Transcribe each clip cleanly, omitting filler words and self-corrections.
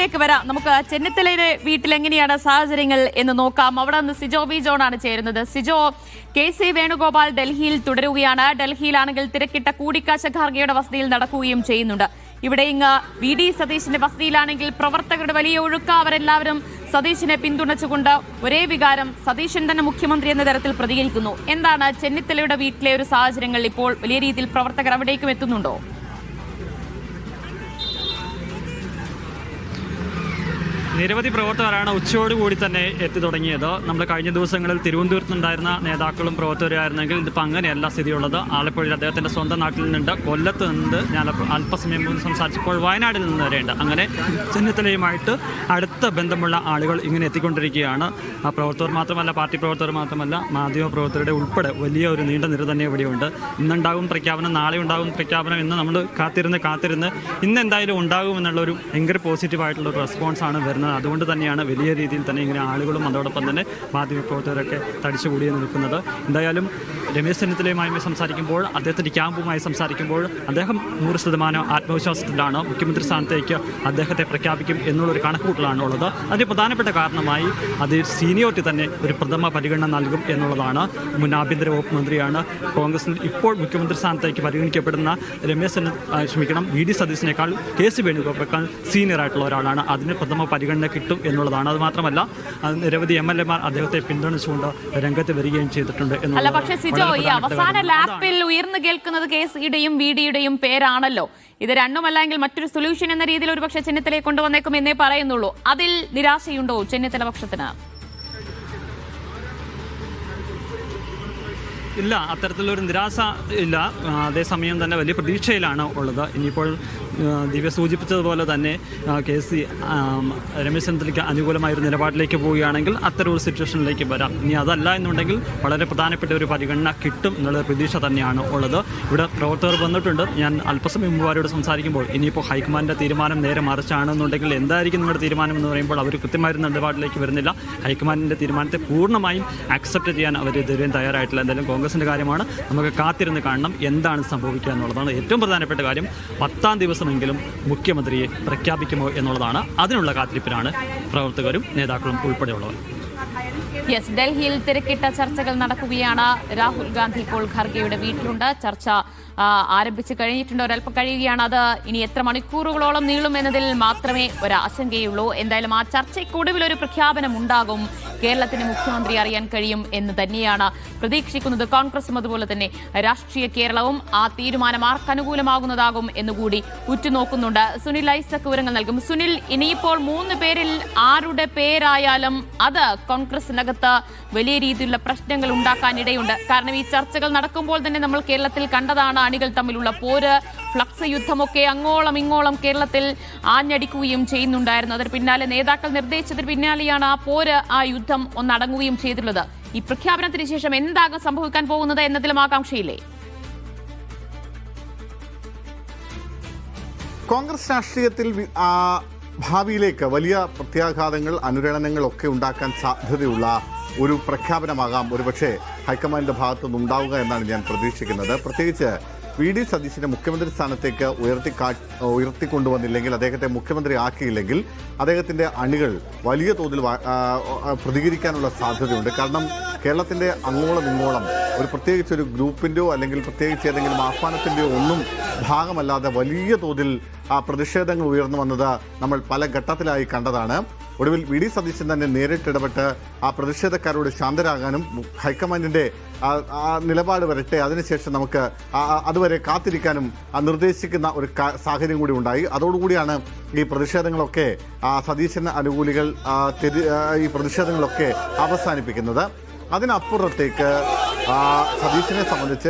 ചെന്നിത്തലയിലേക്ക് വരാം. നമുക്ക് ചെന്നിത്തലയുടെ വീട്ടിൽ എങ്ങനെയാണ് സാഹചര്യങ്ങൾ എന്ന് നോക്കാം. അവിടെ നിന്ന് സിജോ ബി ജോണാണ് ചേരുന്നത്. സിജോ, KC വേണുഗോപാൽ ഡൽഹിയിൽ തുടരുകയാണ്. ഡൽഹിയിലാണെങ്കിൽ തിരക്കിട്ട കൂടിക്കാഴ്ച ഖാർഗെയുടെ വസതിയിൽ നടക്കുകയും ചെയ്യുന്നുണ്ട്. ഇവിടെ ഇങ്ങ് VD സതീശിന്റെ വസതിയിലാണെങ്കിൽ പ്രവർത്തകരുടെ വലിയ ഒഴുക്ക്. അവരെല്ലാവരും സതീശിനെ പിന്തുണച്ചുകൊണ്ട് ഒരേ വികാരം, സതീശൻ തന്നെ മുഖ്യമന്ത്രി എന്ന തരത്തിൽ പ്രതികരിക്കുന്നു. എന്താണ് ചെന്നിത്തലയുടെ വീട്ടിലെ ഒരു സാഹചര്യങ്ങൾ? ഇപ്പോൾ വലിയ രീതിയിൽ പ്രവർത്തകർ അവിടേക്കും എത്തുന്നുണ്ടോ? നിരവധി പ്രവർത്തകരാണ് ഉച്ചയോടുകൂടി തന്നെ എത്തി തുടങ്ങിയത്. നമ്മൾ കഴിഞ്ഞ ദിവസങ്ങളിൽ തിരുവനന്തപുരത്തുണ്ടായിരുന്ന നേതാക്കളും പ്രവർത്തകരായിരുന്നെങ്കിൽ ഇതിപ്പോൾ അങ്ങനെയല്ല സ്ഥിതിയുള്ളത്. ആലപ്പുഴയിൽ അദ്ദേഹത്തിൻ്റെ സ്വന്തം നാട്ടിൽ നിന്നുണ്ട്, കൊല്ലത്ത് നിന്ന് ഞാൻ അല്പസമയം മുമ്പ് സംസാരിച്ചപ്പോൾ വയനാട്ടിൽ നിന്ന് വരെയുണ്ട്. അങ്ങനെ ചെന്നിത്തലയുമായിട്ട് അടുത്ത ബന്ധമുള്ള ആളുകൾ ഇങ്ങനെ എത്തിക്കൊണ്ടിരിക്കുകയാണ്. ആ പ്രവർത്തകർ മാത്രമല്ല, പാർട്ടി പ്രവർത്തകർ മാത്രമല്ല, മാധ്യമ പ്രവർത്തകരുടെ ഉൾപ്പെടെ വലിയ ഒരു നീണ്ട നിര തന്നെ ഇവിടെയുണ്ട്. ഇന്നുണ്ടാകും പ്രഖ്യാപനം, നാളെ ഉണ്ടാകും പ്രഖ്യാപനം എന്ന് നമ്മൾ കാത്തിരുന്ന് ഇന്ന് എന്തായാലും ഉണ്ടാകുമെന്നുള്ളൊരു ഭയങ്കര പോസിറ്റീവായിട്ടുള്ള ഒരു റെസ്പോൺസാണ് വരുന്നത്. അതുകൊണ്ട് തന്നെയാണ് വലിയ രീതിയിൽ തന്നെ ഇങ്ങനെ ആളുകളും അതോടൊപ്പം തന്നെ മാധ്യമപ്രവർത്തകരൊക്കെ തടിച്ചുകൂടി നിൽക്കുന്നത്. എന്തായാലും രമേശ് ചെന്നിത്തലയുമായി സംസാരിക്കുമ്പോൾ, അദ്ദേഹത്തിൻ്റെ ക്യാമ്പുമായി സംസാരിക്കുമ്പോൾ അദ്ദേഹം 100% ആത്മവിശ്വാസത്തിലാണ്. മുഖ്യമന്ത്രി സ്ഥാനത്തേക്ക് അദ്ദേഹത്തെ പ്രഖ്യാപിക്കും എന്നുള്ളൊരു കണക്കുകൂട്ടലാണ് ഉള്ളത്. അതിന് പ്രധാനപ്പെട്ട കാരണമായി അത് സീനിയോറിറ്റി തന്നെ ഒരു പ്രഥമ പരിഗണന നൽകും എന്നുള്ളതാണ്. മുൻ ആഭ്യന്തര വകുപ്പ് മന്ത്രിയാണ്. കോൺഗ്രസിൽ ഇപ്പോൾ മുഖ്യമന്ത്രി സ്ഥാനത്തേക്ക് പരിഗണിക്കപ്പെടുന്ന VD സതീശിനേക്കാൾ KC വേണുഗോപാൽ സീനിയർ ആയിട്ടുള്ള ഒരാളാണ്. അതിന് പ്രഥമ പരിഗണന കിട്ടും എന്നുള്ളതാണ്. അത് മാത്രമല്ല, നിരവധി MLA-മാർ അദ്ദേഹത്തെ പിന്തുണച്ചുകൊണ്ട് രംഗത്ത് വരികയും ചെയ്തിട്ടുണ്ട്. പക്ഷേ സിജോ, ഈ അവസാന ലാപ്പിൽ ഉയർന്നു കേൾക്കുന്നത് KCയുടെയും VDയുടെയും പേരാണല്ലോ. ഇത് രണ്ടുമല്ലെങ്കിൽ മറ്റൊരു സൊല്യൂഷൻ എന്ന രീതിയിൽ ഒരു പക്ഷേ ചെന്നിത്തലയെ കൊണ്ടുവന്നേക്കും എന്നേ പറയുന്നുള്ളൂ. അതിൽ നിരാശയുണ്ടോ ചെന്നിത്തല പക്ഷത്തിന്? ഇല്ല, അത്തരത്തിലൊരു നിരാശ ഇല്ല. അതേസമയം തന്നെ വലിയ പ്രതീക്ഷയിലാണ് ഉള്ളത്. ഇനിയിപ്പോൾ ദിവ്യ സൂചിപ്പിച്ചതുപോലെ തന്നെ KC രമേശ് ചെന്നിത്തലയ്ക്ക് അനുകൂലമായൊരു നിലപാടിലേക്ക് പോവുകയാണെങ്കിൽ അത്തരം ഒരു സിറ്റുവേഷനിലേക്ക് വരാം. ഇനി അതല്ല എന്നുണ്ടെങ്കിൽ വളരെ പ്രധാനപ്പെട്ട ഒരു പരിഗണന കിട്ടും എന്നുള്ള പ്രതീക്ഷ തന്നെയാണ് ഉള്ളത്. ഇവിടെ പ്രവർത്തകർ വന്നിട്ടുണ്ട്. ഞാൻ അല്പസമയം മുമ്പ് അവരോട് സംസാരിക്കുമ്പോൾ ഇനിയിപ്പോൾ ഹൈക്കമാൻഡിൻ്റെ തീരുമാനം നേരെ മറിച്ചാണെന്നുണ്ടെങ്കിൽ എന്തായിരിക്കും നിങ്ങളുടെ തീരുമാനം എന്ന് പറയുമ്പോൾ അവർ കൃത്യമായൊരു നിലപാടിലേക്ക് വരുന്നില്ല. ഹൈക്കമാൻഡിൻ്റെ തീരുമാനത്തെ പൂർണ്ണമായും അക്സെപ്റ്റ് ചെയ്യാൻ അവർ ഇതുവരെയും തയ്യാറായിട്ടില്ല. എന്തായാലും കോൺഗ്രസിൻ്റെ കാര്യമാണ്, നമുക്ക് കാത്തിരുന്ന് കാണണം എന്താണ് സംഭവിക്കുക എന്നുള്ളതാണ് ഏറ്റവും പ്രധാനപ്പെട്ട കാര്യം. 10-ാം ദിവസമെങ്കിലും മുഖ്യമന്ത്രിയെ പ്രഖ്യാപിക്കുമോ എന്നുള്ളതാണ്. അതിനുള്ള കാത്തിരിപ്പിലാണ് പ്രവർത്തകരും നേതാക്കളും ഉൾപ്പെടെയുള്ളവർ. ഡൽഹിയിൽ തിരക്കിട്ട ചർച്ചകൾ നടക്കുകയാണ്. രാഹുൽ ഗാന്ധി ഇപ്പോൾ ഖർഗെയുടെ വീട്ടിലുണ്ട്. ചർച്ച ആരംഭിച്ചു കഴിഞ്ഞിട്ടുണ്ട്. ഒരല്പം കഴിയുകയാണ്. അത് ഇനി എത്ര മണിക്കൂറുകളോളം നീളും എന്നതിൽ മാത്രമേ ഒരാശങ്കയുള്ളൂ. എന്തായാലും ആ ചർച്ചയ്ക്കൊടുവിൽ ഒരു പ്രഖ്യാപനം ഉണ്ടാകും. കേരളത്തിന് മുഖ്യമന്ത്രി അറിയാൻ കഴിയും എന്ന് തന്നെയാണ് പ്രതീക്ഷിക്കുന്നത്. കോൺഗ്രസും അതുപോലെ തന്നെ രാഷ്ട്രീയ കേരളവും ആ തീരുമാനം ആർക്കനുകൂലമാകുന്നതാകും എന്നുകൂടി ഉറ്റുനോക്കുന്നുണ്ട്. സുനിൽ ഐസക് വിവരങ്ങൾ നൽകും. സുനിൽ, ഇനിയിപ്പോൾ 3 പേരിൽ ആരുടെ പേരായാലും അത് കോൺഗ്രസിനകത്ത് വലിയ രീതിയിലുള്ള പ്രശ്നങ്ങൾ ഉണ്ടാക്കാനിടയുണ്ട്. കാരണം ഈ ചർച്ചകൾ നടക്കുമ്പോൾ തന്നെ നമ്മൾ കേരളത്തിൽ കണ്ടതാണ് അണികൾ തമ്മിലുള്ള പോര്, ഫ്ലക്സ് യുദ്ധമൊക്കെ അങ്ങോളം ഇങ്ങോളം കേരളത്തിൽ ആഞ്ഞടിക്കുകയും ചെയ്യുന്നുണ്ടായിരുന്നു. അതിന് പിന്നാലെ നേതാക്കൾ നിർദ്ദേശിച്ചതിന് പിന്നാലെയാണ് ആ പോര്, ആ യുദ്ധം ഒന്നടങ്ങുകയും ചെയ്തിട്ടുള്ളത്. ഈ പ്രഖ്യാപനത്തിന് ശേഷം എന്താകും സംഭവിക്കാൻ പോകുന്നത് എന്നതിലും ആകാംക്ഷയില്ലേ? കോൺഗ്രസ് രാഷ്ട്രീയത്തിൽ ഭാവിയിലേക്ക് വലിയ പ്രത്യാഘാതങ്ങൾ, അനുരണനങ്ങൾ ഒക്കെ ഉണ്ടാക്കാൻ സാധ്യതയുള്ള ഒരു പ്രഖ്യാപനമാകാം ഒരുപക്ഷെ ഹൈക്കമാൻഡിന്റെ ഭാഗത്തുനിന്ന് ഉണ്ടാവുക എന്നാണ് ഞാൻ പ്രതീക്ഷിക്കുന്നത്. പ്രത്യേകിച്ച് VD സതീശിനെ മുഖ്യമന്ത്രി സ്ഥാനത്തേക്ക് ഉയർത്തിക്കൊണ്ടുവന്നില്ലെങ്കിൽ, അദ്ദേഹത്തെ മുഖ്യമന്ത്രി ആക്കിയില്ലെങ്കിൽ അദ്ദേഹത്തിൻ്റെ അണികൾ വലിയ തോതിൽ പ്രതികരിക്കാനുള്ള സാധ്യതയുണ്ട്. കാരണം കേരളത്തിൻ്റെ അങ്ങോളം ഇങ്ങോളം പ്രത്യേകിച്ച് ഒരു ഗ്രൂപ്പിൻ്റെയോ അല്ലെങ്കിൽ പ്രത്യേകിച്ച് ഏതെങ്കിലും ആഹ്വാനത്തിൻ്റെയോ ഒന്നും ഭാഗമല്ലാതെ വലിയ തോതിൽ പ്രതിഷേധങ്ങൾ ഉയർന്നു വന്നത് നമ്മൾ പല ഘട്ടത്തിലായി കണ്ടതാണ്. ഒടുവിൽ VD സതീശൻ തന്നെ നേരിട്ടിടപെട്ട് ആ പ്രതിഷേധക്കാരോട് ശാന്തരാകാനും ഹൈക്കമാൻഡിൻ്റെ നിലപാട് വരട്ടെ, അതിനുശേഷം നമുക്ക് അതുവരെ കാത്തിരിക്കാനും നിർദ്ദേശിക്കുന്ന ഒരു സാഹചര്യം കൂടി ഉണ്ടായി. അതോടുകൂടിയാണ് ഈ പ്രതിഷേധങ്ങളൊക്കെ സതീശന് അനുകൂലികൾ ഈ പ്രതിഷേധങ്ങളൊക്കെ അവസാനിപ്പിക്കുന്നത്. അതിനപ്പുറത്തേക്ക് സതീശനെ സംബന്ധിച്ച്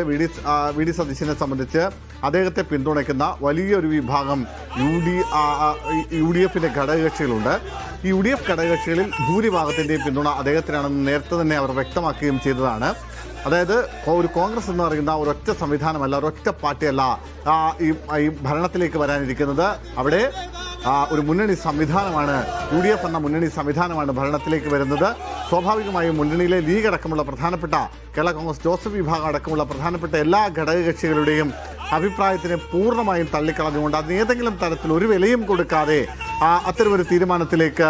VD സതീശനെ സംബന്ധിച്ച് അദ്ദേഹത്തെ പിന്തുണയ്ക്കുന്ന വലിയൊരു വിഭാഗം UDF-ന്റെ ഘടകകക്ഷികളുണ്ട്. ഈ UDF ഘടകകക്ഷികളിൽ ഭൂരിഭാഗത്തിൻ്റെയും പിന്തുണ അദ്ദേഹത്തിനാണെന്ന് നേരത്തെ തന്നെ അവർ വ്യക്തമാക്കുകയും ചെയ്തതാണ്. അതായത് ഒരു കോൺഗ്രസ് എന്ന് പറയുന്ന ഒരൊറ്റ സംവിധാനമല്ല, ഒരൊറ്റ പാർട്ടിയല്ല ഈ ഭരണത്തിലേക്ക് വരാനിരിക്കുന്നത്. അവിടെ ഒരു മുന്നണി സംവിധാനമാണ്, UDF എന്ന മുന്നണി സംവിധാനമാണ് ഭരണത്തിലേക്ക് വരുന്നത്. സ്വാഭാവികമായും മുന്നണിയിലെ ലീഗ് അടക്കമുള്ള പ്രധാനപ്പെട്ട കേരള കോൺഗ്രസ് ജോസഫ് വിഭാഗം അടക്കമുള്ള പ്രധാനപ്പെട്ട എല്ലാ ഘടകകക്ഷികളുടെയും അഭിപ്രായത്തിനെ പൂർണ്ണമായും തള്ളിക്കളഞ്ഞുകൊണ്ട് അതിന് ഏതെങ്കിലും തരത്തിൽ ഒരു വിലയും കൊടുക്കാതെ അത്തരമൊരു തീരുമാനത്തിലേക്ക്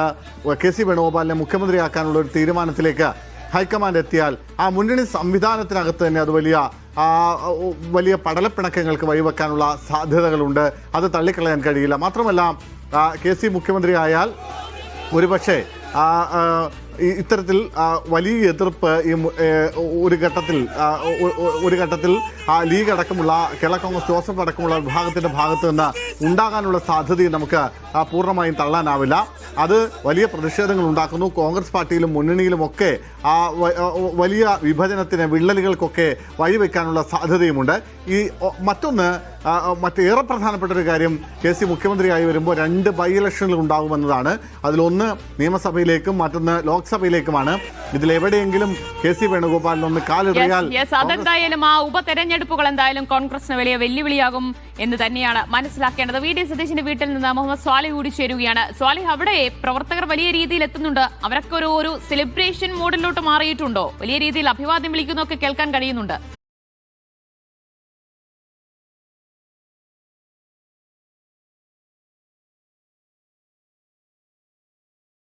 കെ.സി. വേണുഗോപാലിനെ മുഖ്യമന്ത്രിയാക്കാനുള്ള ഒരു തീരുമാനത്തിലേക്ക് ഹൈക്കമാൻഡ് എത്തിയാൽ ആ മുന്നണി സംവിധാനത്തിനകത്ത് തന്നെ അത് വലിയ പടലപ്പിണക്കങ്ങൾക്ക് വഴിവെക്കാനുള്ള സാധ്യതകളുണ്ട്. അത് തള്ളിക്കളയാൻ കഴിയില്ല. മാത്രമല്ല കെ.സി. മുഖ്യമന്ത്രി ആയാൽ ഒരുപക്ഷെ ഇത്തരത്തിൽ വലിയ എതിർപ്പ് ഒരു ഘട്ടത്തിൽ ലീഗ് അടക്കമുള്ള കേരള കോൺഗ്രസ് ജോസഫ് അടക്കമുള്ള വിഭാഗത്തിൻ്റെ ഭാഗത്ത് നിന്ന് ഉണ്ടാകാനുള്ള സാധ്യതയും നമുക്ക് പൂർണ്ണമായും തള്ളാനാവില്ല. അത് വലിയ പ്രതിഷേധങ്ങൾ ഉണ്ടാക്കുന്നു. കോൺഗ്രസ് പാർട്ടിയിലും മുന്നണിയിലുമൊക്കെ വലിയ വിഭജനത്തിന് വിള്ളലുകൾക്കൊക്കെ വഴിവെക്കാനുള്ള സാധ്യതയുമുണ്ട്. മറ്റേറെ പ്രധാനപ്പെട്ട ഒരു കാര്യം കെ.സി. മുഖ്യമന്ത്രിയായി വരുമ്പോൾ 2 ബൈ ഇലക്ഷനുകൾ ഉണ്ടാകുമെന്നതാണ്. അതിലൊന്ന് നിയമസഭയിലേക്കും മറ്റൊന്ന് ലോക്സഭയിലേക്കുമാണ്. ഇതിലെവിടെയെങ്കിലും കെ.സി. വേണുഗോപാലിനൊന്ന് കാലിറിയാൽ അതെന്തായാലും ആ ഉപതെരഞ്ഞെടുപ്പുകൾ എന്തായാലും കോൺഗ്രസിന് വലിയ വെല്ലുവിളിയാകും എന്ന് തന്നെയാണ് മനസ്സിലാക്കേണ്ടത്. വി.ഡി. സതീശന്റെ വീട്ടിൽ നിന്ന് മുഹമ്മദ് സ്വാലിഹ് കൂടി ചേരുകയാണ്. സ്വാലിഹ്, അവിടെ പ്രവർത്തകർ വലിയ രീതിയിൽ എത്തുന്നുണ്ട്. അവരൊക്കെ ഒരു സെലിബ്രേഷൻ മോഡിലോട്ട് മാറിയിട്ടുണ്ടോ? വലിയ രീതിയിൽ അഭിവാദ്യം വിളിക്കുന്നൊക്കെ കേൾക്കാൻ കഴിയുന്നുണ്ട്.